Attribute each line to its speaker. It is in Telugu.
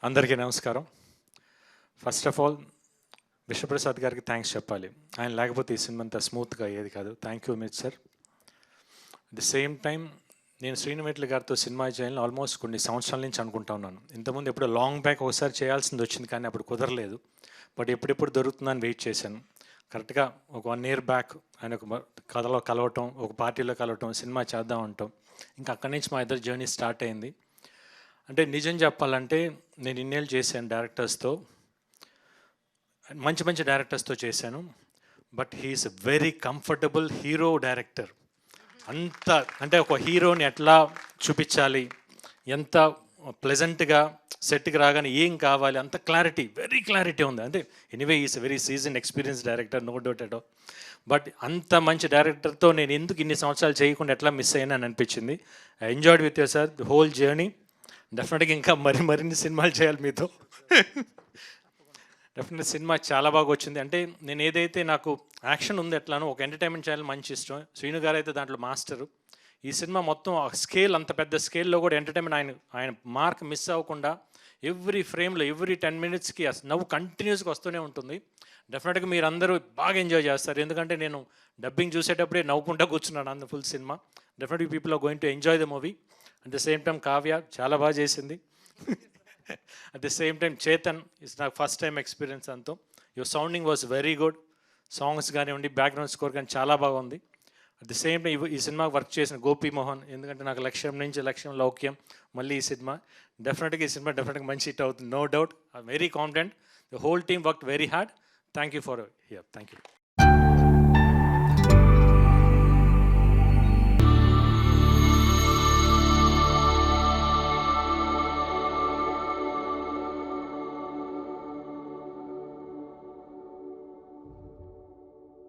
Speaker 1: అందరికీ నమస్కారం. ఫస్ట్ ఆఫ్ ఆల్ విశ్వప్రసాద్ గారికి థ్యాంక్స్ చెప్పాలి. ఆయన లేకపోతే ఈ సినిమా అంతా స్మూత్గా అయ్యేది కాదు. Thank you మిట్ sir. At the same time నేను శ్రీనువెట్ల గారితో సినిమా చేయాలని ఆల్మోస్ట్ కొన్ని సంవత్సరాల నుంచి అనుకుంటా ఉన్నాను. ఇంతకుముందు ఎప్పుడో లాంగ్ బ్యాక్ ఒకసారి చేయాల్సింది వచ్చింది, కానీ అప్పుడు కుదరలేదు. బట్ ఎప్పుడెప్పుడు దొరుకుతుందని వెయిట్ చేశాను. కరెక్ట్గా ఒక 1 year బ్యాక్ ఆయన ఒక కథలో కలవటం, ఒక పార్టీలో కలవటం, సినిమా చేద్దాం అంటాం. ఇంకా అక్కడి నుంచి మా ఇద్దరు జర్నీ స్టార్ట్ అయింది. అంటే నిజం చెప్పాలంటే నేను ఇన్నేళ్ళు చేశాను డైరెక్టర్స్తో, మంచి మంచి డైరెక్టర్స్తో చేశాను. But he is very comfortable hero director. అంత అంటే ఒక హీరోని ఎట్లా చూపించాలి, ఎంత ప్లెజెంట్గా సెట్కి రాగానే ఏం కావాలి, అంత క్లారిటీ, వెరీ క్లారిటీ ఉంది. అంటే anyway is very season experience director, no doubt at all. But అంత మంచి డైరెక్టర్తో నేను ఎందుకు ఇన్ని సంవత్సరాలు చేయకుండా ఎట్లా మిస్ అయ్యానని అనిపించింది. I enjoyed with you sir the whole journey. డెఫినెట్గా ఇంకా మరిన్ని సినిమాలు చేయాలి మీతో. డెఫినెట్గా సినిమా చాలా బాగా వచ్చింది. అంటే నేను ఏదైతే నాకు యాక్షన్ ఉంది ఎట్లానో ఒక ఎంటర్టైన్మెంట్ చేయాలి మంచి ఇష్టం. శ్రీను గారు అయితే దాంట్లో మాస్టరు. ఈ సినిమా మొత్తం స్కేల్, అంత పెద్ద స్కేల్లో కూడా ఎంటర్టైన్మెంట్ ఆయన మార్క్ మిస్ అవ్వకుండా ఎవ్రీ ఫ్రేమ్లో ఎవ్రీ 10 minutesకి నవ్వు కంటిన్యూస్గా వస్తూనే ఉంటుంది. డెఫినెట్గా మీరు అందరూ బాగా ఎంజాయ్ చేస్తారు. ఎందుకంటే నేను డబ్బింగ్ చూసేటప్పుడే నవ్వుకుంటూ కూర్చున్నాను అంత full cinema. Definitely people are going to enjoy the movie. At the same time Kavya చాలా బాగా చేసింది. At the same time Chetan it's నాకు ఫస్ట్ టైం ఎక్స్పీరియన్స్ అంతా. Your sounding was very good. Songs కానివ్వండి, బ్యాక్గ్రౌండ్ స్కోర్ కానీ చాలా బాగుంది. అట్ ది సేమ్ టైం ఈ సినిమాకి వర్క్ చేసిన గోపి మోహన్, ఎందుకంటే నాకు లక్ష్యం నుంచి లక్ష్యం లౌక్యం, మళ్ళీ ఈ సినిమా డెఫినెట్గా డెఫినెట్గా మంచి హిట్ అవుతుంది, no doubt. I very confident. The whole team work very hard. Thank you for here. Thank you.